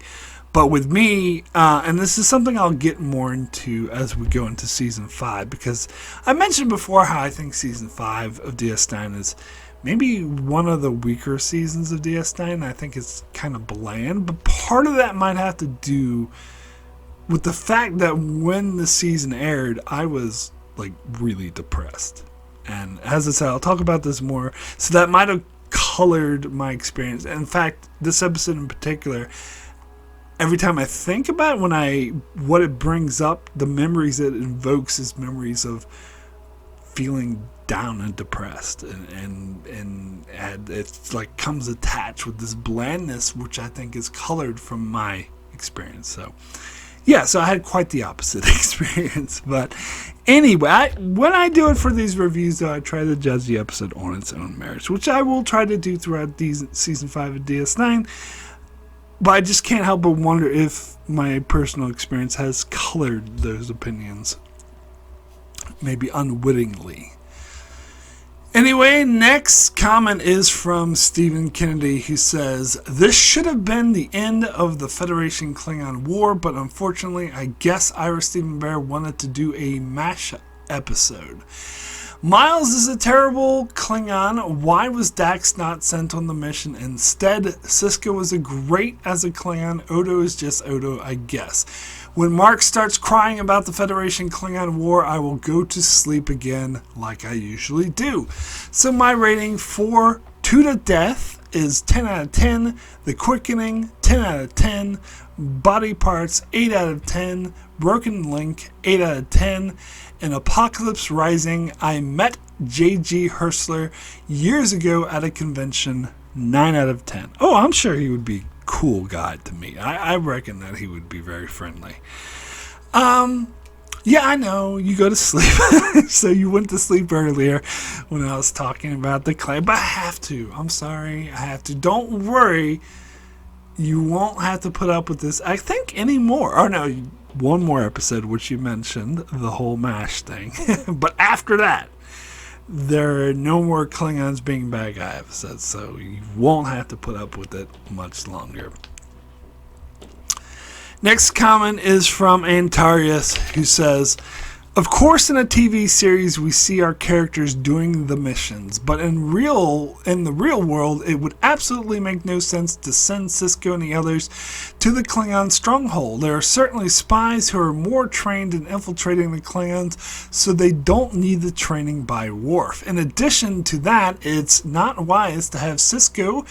But with me, and this is something I'll get more into as we go into Season 5, because I mentioned before how I think Season 5 of DS9 is maybe one of the weaker seasons of DS9. I think it's kind of bland, but part of that might have to do with the fact that when the season aired, I was like really depressed. And as I said, I'll talk about this more. So that might have colored my experience. In fact, this episode in particular, every time I think about what it brings up, the memories it invokes is memories of feeling down and depressed, and it's like comes attached with this blandness, which I think is colored from my experience. So I had quite the opposite experience. But anyway, when I do it for these reviews, though, I try to judge the episode on its own merits, which I will try to do throughout Season 5 of DS9. But I just can't help but wonder if my personal experience has colored those opinions, maybe unwittingly. Anyway, next comment is from Stephen Kennedy, who says, this should have been the end of the Federation Klingon War, but unfortunately, I guess Ira Stephen Bear wanted to do a mash episode. Miles is a terrible Klingon. Why was Dax not sent on the mission instead? Sisko was great as a Klingon. Odo is just Odo, I guess. When Mark starts crying about the Federation Klingon War, I will go to sleep again like I usually do. So my rating for To the Death is 10 out of 10. The Quickening, 10 out of 10. Body Parts, 8 out of 10. Broken Link, 8 out of 10. In Apocalypse Rising, I met J.G. Hertzler years ago at a convention, 9 out of 10. Oh, I'm sure he would be a cool guy to meet. I reckon that he would be very friendly. Yeah, I know, you go to sleep. So you went to sleep earlier when I was talking about the clay, but I have to. I'm sorry, I have to. Don't worry, you won't have to put up with this, I think, anymore. Oh, no, one more episode, which you mentioned, the whole MASH thing. But after that, there are no more Klingons being bad guy episodes, so you won't have to put up with it much longer. Next comment is from Antarius, who says, of course, in a TV series, we see our characters doing the missions, but in the real world, it would absolutely make no sense to send Sisko and the others to the Klingon stronghold. There are certainly spies who are more trained in infiltrating the Klingons, so they don't need the training by Worf. In addition to that, it's not wise to have Sisko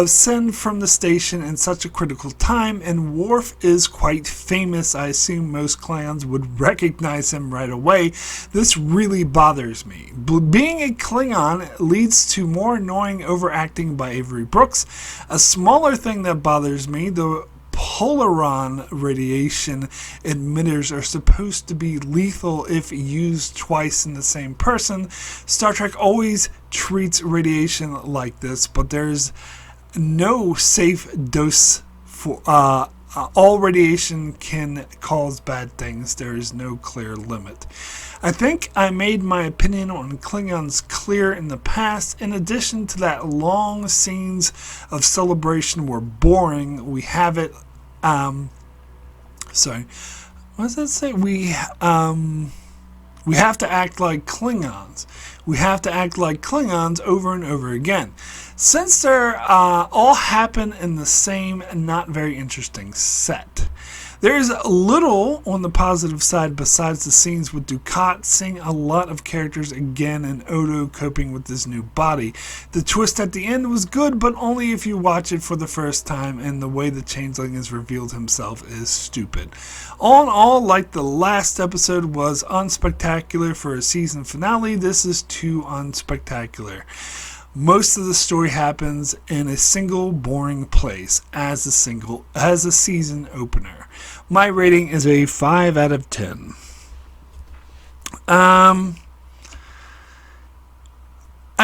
send from the station in such a critical time, and Worf is quite famous. I assume most Klingons would recognize him right away. This really bothers me. Being a Klingon leads to more annoying overacting by Avery Brooks. A smaller thing that bothers me, the Polaron radiation emitters are supposed to be lethal if used twice in the same person. Star Trek always treats radiation like this, but there's no safe dose for all radiation can cause bad things. There is no clear limit. I think I made my opinion on Klingons clear in the past. In addition to that, long scenes of celebration were boring. We have it. Sorry. What does that say? We have to act like Klingons. We have to act like Klingons over and over again. Since they're all happen in the same not very interesting set. There's little on the positive side besides the scenes with Dukat seeing a lot of characters again and Odo coping with his new body. The twist at the end was good, but only if you watch it for the first time, and the way the changeling has revealed himself is stupid. All in all, like the last episode was unspectacular for a season finale, this is too unspectacular. Most of the story happens in a single boring place as a season opener. My rating is a 5 out of 10. I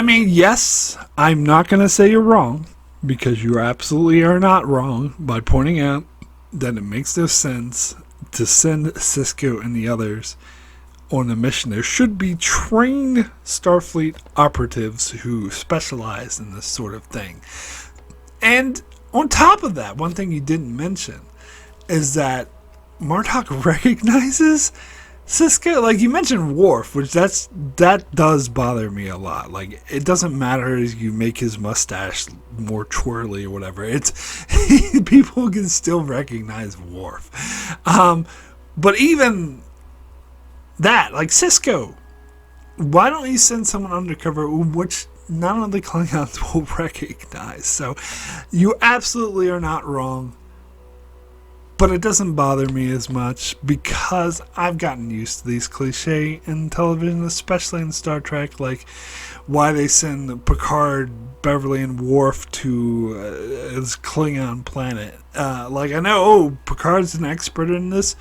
mean, yes, I'm not going to say you're wrong, because you absolutely are not wrong by pointing out that it makes no sense to send Sisko and the others on a mission. There should be trained Starfleet operatives who specialize in this sort of thing. And on top of that, one thing you didn't mention is that Martok recognizes Sisko. Like, you mentioned Worf, which that does bother me a lot. Like, it doesn't matter if you make his mustache more twirly or whatever. It's people can still recognize Worf. But even that, like Sisko, why don't you send someone undercover which none of the Klingons will recognize? So you absolutely are not wrong, but it doesn't bother me as much because I've gotten used to these cliches in television, especially in Star Trek, like why they send Picard, Beverly, and Worf to his Klingon planet. Like, I know, Picard's an expert in this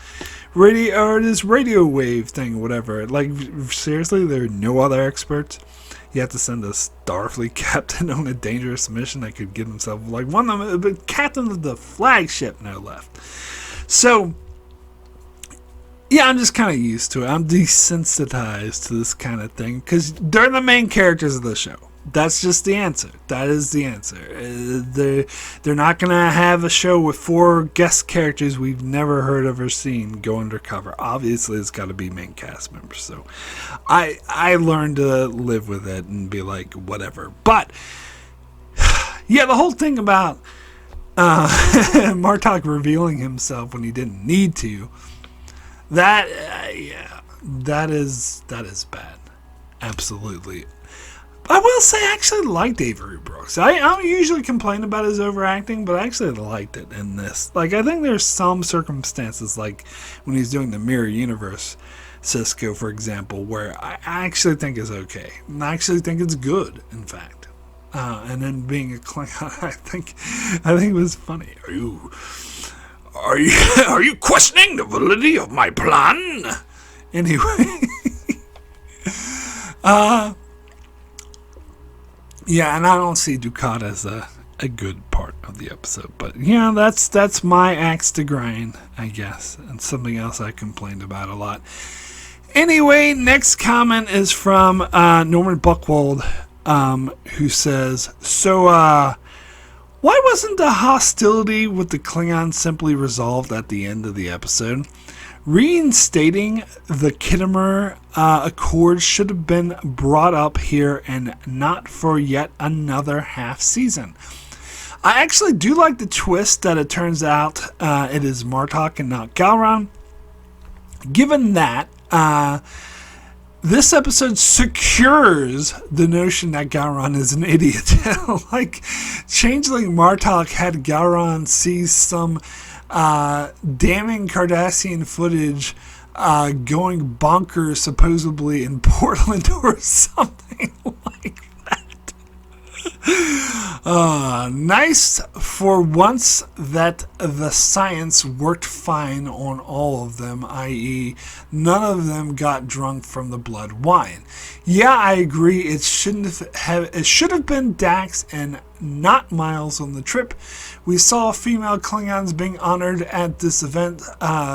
radio wave thing, whatever. Like, seriously, there are no other experts. You have to send a Starfleet captain on a dangerous mission that could get himself, like, one of them, but captain of the flagship, no left. So, yeah, I'm just kind of used to it. I'm desensitized to this kind of thing because they're the main characters of the show. That's just the answer. That is the answer. They're not going to have a show with 4 guest characters we've never heard of or seen go undercover. Obviously, it's got to be main cast members. So I learned to live with it and be like, whatever. But, yeah, the whole thing about Martok revealing himself when he didn't need to, that is bad. Absolutely. I will say I actually liked Avery Brooks. I don't usually complain about his overacting, but I actually liked it in this. Like, I think there's some circumstances, like when he's doing the Mirror Universe Sisko, for example, where I actually think is okay. And I actually think it's good, in fact. And then being a Klingon, I think it was funny. Are you questioning the validity of my plan? Anyway. Yeah, and I don't see Dukat as a good part of the episode. But, yeah, that's my axe to grind, I guess. And something else I complained about a lot. Anyway, next comment is from Norman Buckwald, who says, so, why wasn't the hostility with the Klingons simply resolved at the end of the episode? Reinstating the Kittimer Accord should have been brought up here and not for yet another half season. I actually do like the twist that it turns out it is Martok and not Gowron. Given that, this episode secures the notion that Gowron is an idiot. Like, Changeling Martok had Gowron see some damning Cardassian footage going bonkers supposedly in Portland or something like that. Nice for once that the science worked fine on all of them, i.e. none of them got drunk from the blood wine. Yeah, I agree, it should have been Dax and not Miles on the trip. We saw female Klingons being honored at this event,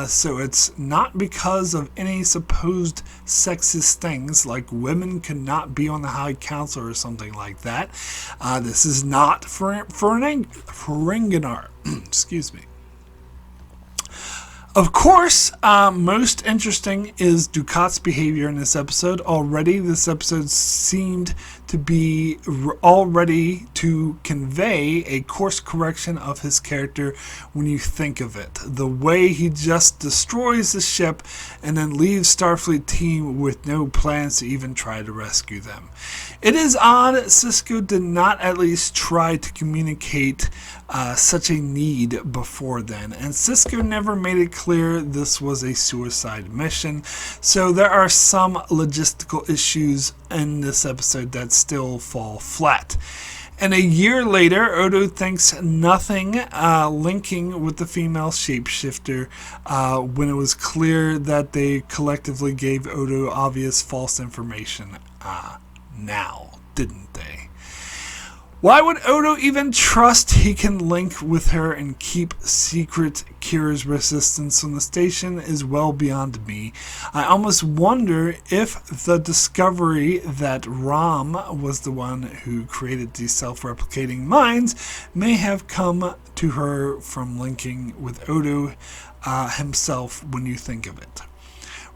so it's not because of any supposed sexist things like women could not be on the High Council or something like that. This is not Ferenginar. Excuse me. Of course, most interesting is Dukat's behavior in this episode. Already, this episode seemed to be already to convey a course correction of his character when you think of it. The way he just destroys the ship and then leaves Starfleet team with no plans to even try to rescue them. It is odd Sisko did not at least try to communicate such a need before then, and Sisko never made it clear this was a suicide mission, so there are some logistical issues in this episode that still fall flat. And a year later, Odo thinks nothing linking with the female shapeshifter when it was clear that they collectively gave Odo obvious false information now, didn't they? Why would Odo even trust he can link with her and keep secret Kira's resistance on the station is well beyond me. I almost wonder if the discovery that Rom was the one who created these self-replicating minds may have come to her from linking with Odo himself when you think of it.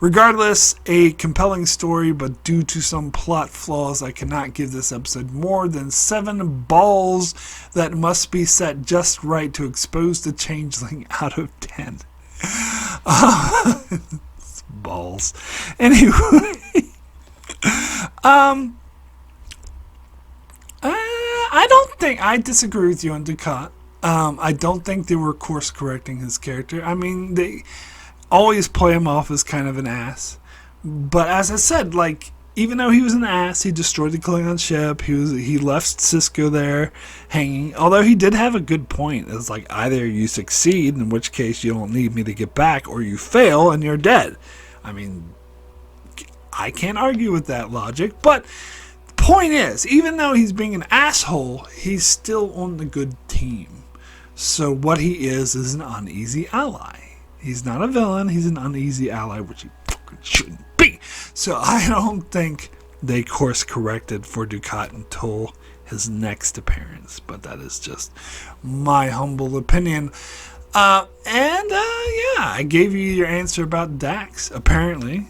Regardless, a compelling story, but due to some plot flaws, I cannot give this episode more than 7 balls that must be set just right to expose the changeling out of 10. Balls. Anyway, I disagree with you on Dukat. I don't think they were course correcting his character. I mean, they always play him off as kind of an ass. But as I said, like, even though he was an ass, he destroyed the Klingon ship. He left Sisko there hanging. Although he did have a good point. It's like, either you succeed, in which case you don't need me to get back, or you fail and you're dead. I mean, I can't argue with that logic. But the point is, even though he's being an asshole, he's still on the good team. So what he is an uneasy ally. He's not a villain, he's an uneasy ally, which he fucking shouldn't be. So I don't think they course corrected for Dukat until his next appearance. But that is just my humble opinion. Yeah, I gave you your answer about Dax. Apparently,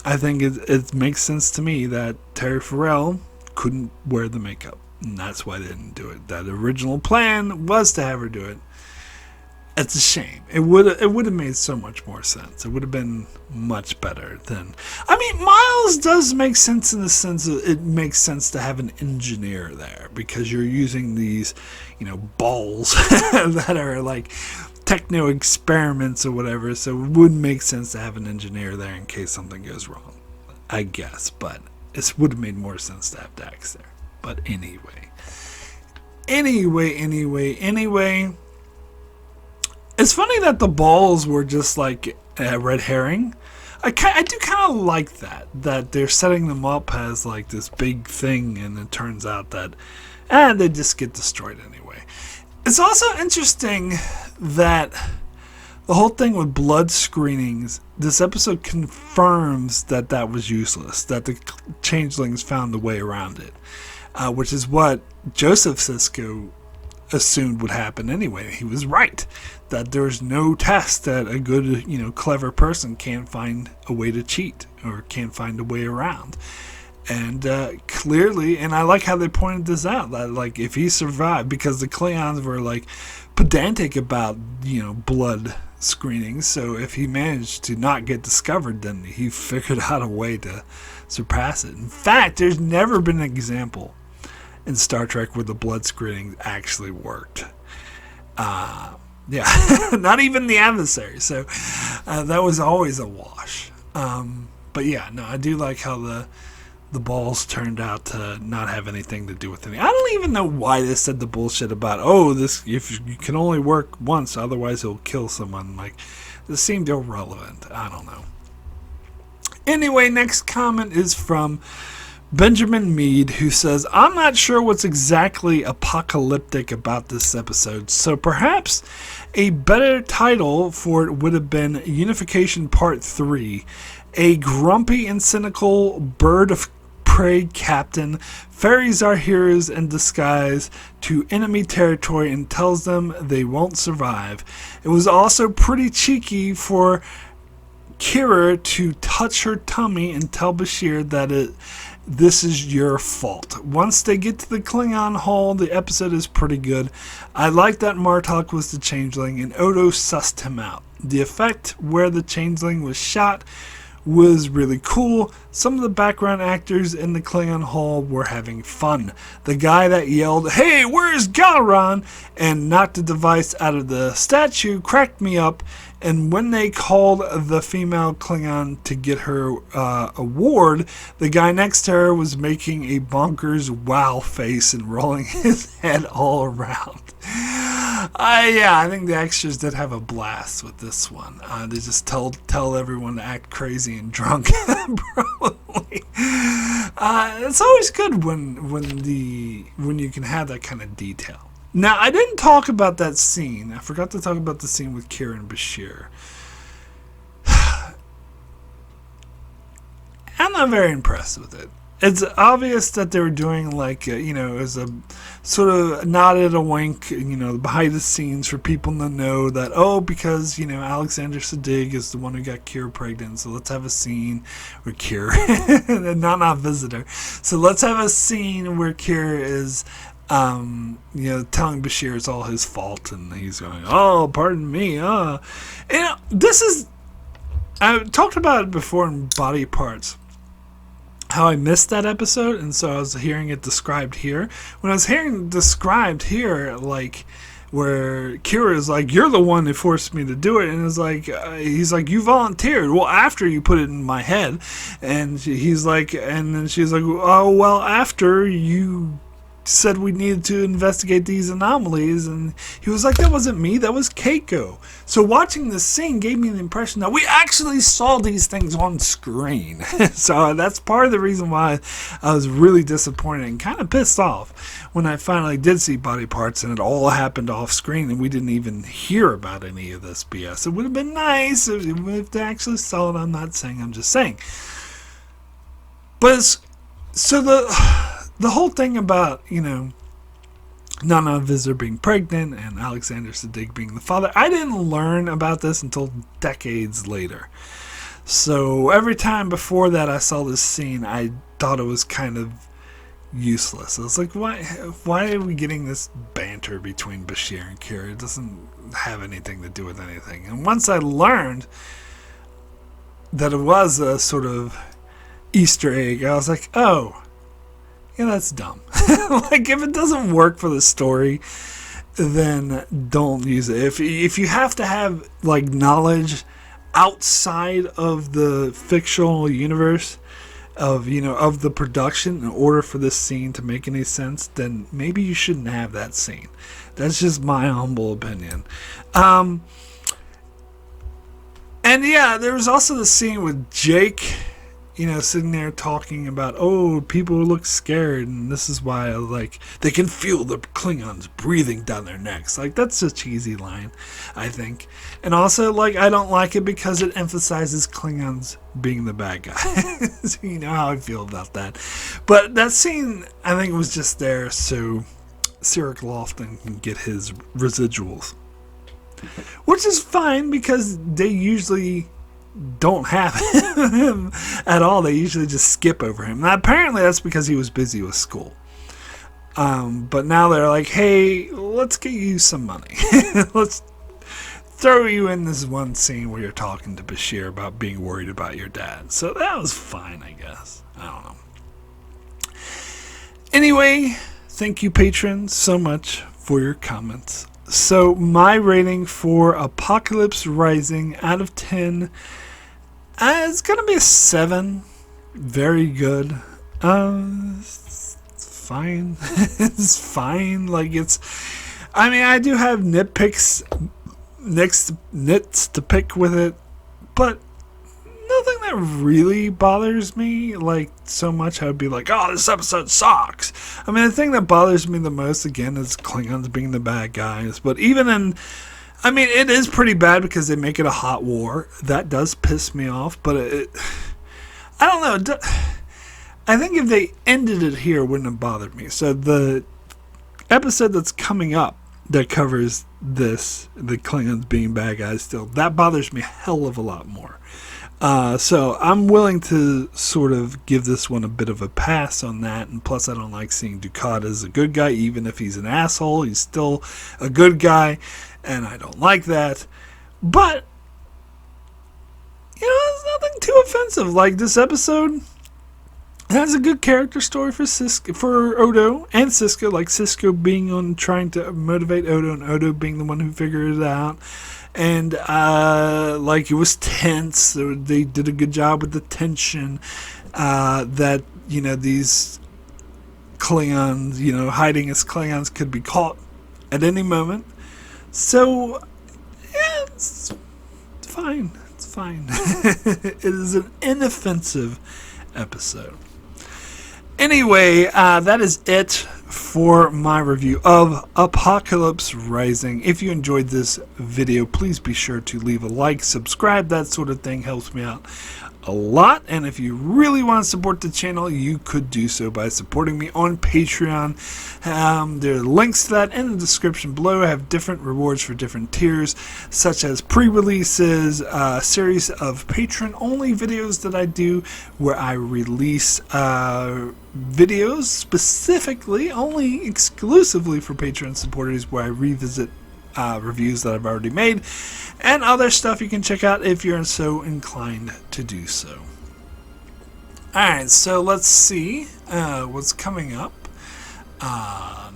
I think it makes sense to me that Terry Farrell couldn't wear the makeup. And that's why they didn't do it. That original plan was to have her do it. It's a shame. It would have made so much more sense. It would have been much better than... I mean, Miles does make sense in the sense that it makes sense to have an engineer there, because you're using these, balls that are like techno experiments or whatever, so it would make sense to have an engineer there in case something goes wrong, I guess, but it would have made more sense to have Dax there. But anyway, it's funny that the balls were just like a red herring. I do kind of like that they're setting them up as like this big thing, and it turns out that they just get destroyed anyway. It's also interesting that the whole thing with blood screenings, this episode confirms that that was useless, that the changelings found a way around it, which is what Joseph Sisko assumed would happen anyway. He was right, that there's no test that a good, clever person can't find a way to cheat or can't find a way around. And clearly, and I like how they pointed this out, that like if he survived, because the Klingons were like pedantic about blood screenings, so if he managed to not get discovered, then he figured out a way to surpass it. In fact, there's never been an example in Star Trek where the blood screening actually worked. Not even the Adversary. So that was always a wash. But yeah, no, I do like how the balls turned out to not have anything to do with anything. I don't even know why they said the bullshit about, this if you can only work once, otherwise he'll kill someone. Like, this seemed irrelevant. I don't know. Anyway, next comment is from Benjamin Mead, who says, I'm not sure what's exactly apocalyptic about this episode, so perhaps a better title for it would have been Unification Part 3. A grumpy and cynical bird of prey captain ferries our heroes in disguise to enemy territory and tells them they won't survive. It was also pretty cheeky for Kira to touch her tummy and tell Bashir that this is your fault. Once they get to the Klingon hull, the episode is pretty good. I like that Martok was the changeling and Odo sussed him out. The effect where the changeling was shot was really cool. Some of the background actors in the Klingon hull were having fun. The guy that yelled, "Hey, where's Gowron?" and knocked the device out of the statue cracked me up. And when they called the female Klingon to get her award, the guy next to her was making a bonkers wow face and rolling his head all around. I think the extras did have a blast with this one. They just tell everyone to act crazy and drunk. Probably. It's always good when you can have that kind of detail. Now, I didn't talk about that scene. I forgot to talk about the scene with Kira and Bashir. I'm not very impressed with it. It's obvious that they were doing as a sort of nod at a wink, behind the scenes for people to know that, because, Alexander Siddig is the one who got Kira pregnant, so let's have a scene where Kira, not visitor. So let's have a scene where Kira is telling Bashir it's all his fault, and he's going, pardon me, this is, I talked about it before in Body Parts, how I missed that episode, and so I was hearing it described here. When I was hearing it described here, like, where Kira is like, you're the one who forced me to do it, and it's like, he's like, you volunteered. Well, after you put it in my head, and he's like, and then she's like, after you said we needed to investigate these anomalies, and he was like, that wasn't me, that was Keiko. So watching this scene gave me the impression that we actually saw these things on screen. So that's part of the reason why I was really disappointed and kind of pissed off when I finally did see Body Parts and it all happened off screen and we didn't even hear about any of this BS. It would have been nice if they actually saw it. I'm not saying, I'm just saying. But the whole thing about, Nana Visitor being pregnant and Alexander Siddig being the father, I didn't learn about this until decades later. So every time before that I saw this scene, I thought it was kind of useless. I was like, why are we getting this banter between Bashir and Kira? It doesn't have anything to do with anything. And once I learned that it was a sort of Easter egg, I was like, that's dumb. Like, if it doesn't work for the story, then don't use it. If you have to have knowledge outside of the fictional universe of the production in order for this scene to make any sense, then maybe you shouldn't have that scene. That's just my humble opinion. And yeah, there was also the scene with Jake sitting there talking about, oh, people look scared, and this is why, like, they can feel the Klingons breathing down their necks. Like, that's a cheesy line, I think. And also, like, I don't like it because it emphasizes Klingons being the bad guy. So you know how I feel about that. But that scene, I think, was just there so Sarek Lofton can get his residuals. Which is fine, because they usually don't have him at all. They usually just skip over him. Now, apparently that's because he was busy with school. But now they're like, hey, let's get you some money. Let's throw you in this one scene where you're talking to Bashir about being worried about your dad. So that was fine, I guess. I don't know. Anyway, thank you, patrons, so much for your comments. So my rating for Apocalypse Rising out of 10 is going to be a 7. Very good. It's fine. It's fine. Like, I mean, I do have nits to pick with it, but nothing that really bothers me, like, so much I would be like, oh, this episode sucks. I mean, the thing that bothers me the most, again, is Klingons being the bad guys. But even I mean, it is pretty bad because they make it a hot war. That does piss me off, but I don't know. I think if they ended it here, it wouldn't have bothered me. So the episode that's coming up that covers this, the Klingons being bad guys still, that bothers me a hell of a lot more. So I'm willing to sort of give this one a bit of a pass on that, and plus I don't like seeing Dukat as a good guy. Even if he's an asshole, he's still a good guy, and I don't like that. But, there's nothing too offensive. Like, this episode has a good character story for Odo and Sisko, like Sisko being on trying to motivate Odo, and Odo being the one who figured it out. And, like, it was tense. So they did a good job with the tension that, these Klingons, hiding as Klingons could be caught at any moment. So, yeah, it's fine. It's fine. It is an inoffensive episode. Anyway, that is it for my review of Apocalypse Rising. If you enjoyed this video, please be sure to leave a like, subscribe, that sort of thing helps me out a lot. And if you really want to support the channel, you could do so by supporting me on Patreon. There are links to that in the description below. I have different rewards for different tiers, such as pre-releases, a series of patron-only videos that I do where I release videos specifically, only exclusively for Patreon supporters, where I revisit reviews that I've already made, and other stuff you can check out if you're so inclined to do so. Alright, so let's see what's coming up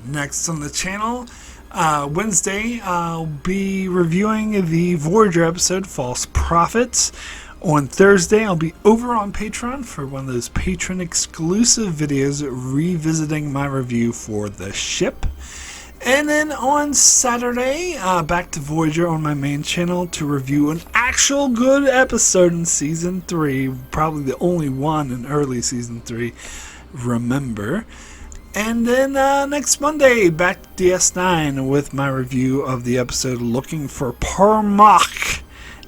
next on the channel. Wednesday, I'll be reviewing the Voyager episode, False Prophets. On Thursday, I'll be over on Patreon for one of those patron-exclusive videos revisiting my review for The Ship. And then on Saturday, back to Voyager on my main channel to review an actual good episode in Season 3. Probably the only one in early Season 3, Remember. And then next Monday, back to DS9 with my review of the episode Looking for Parmak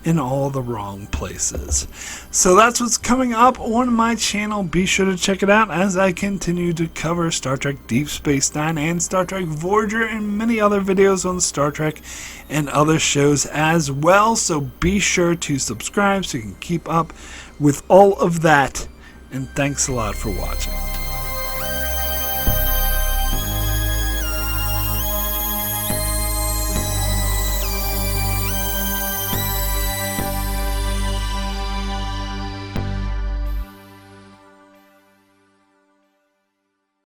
in all the wrong places. So that's what's coming up on my channel. Be sure to check it out as I continue to cover Star Trek Deep Space Nine and Star Trek Voyager and many other videos on Star Trek and other shows as well. So be sure to subscribe so you can keep up with all of that. And thanks a lot for watching.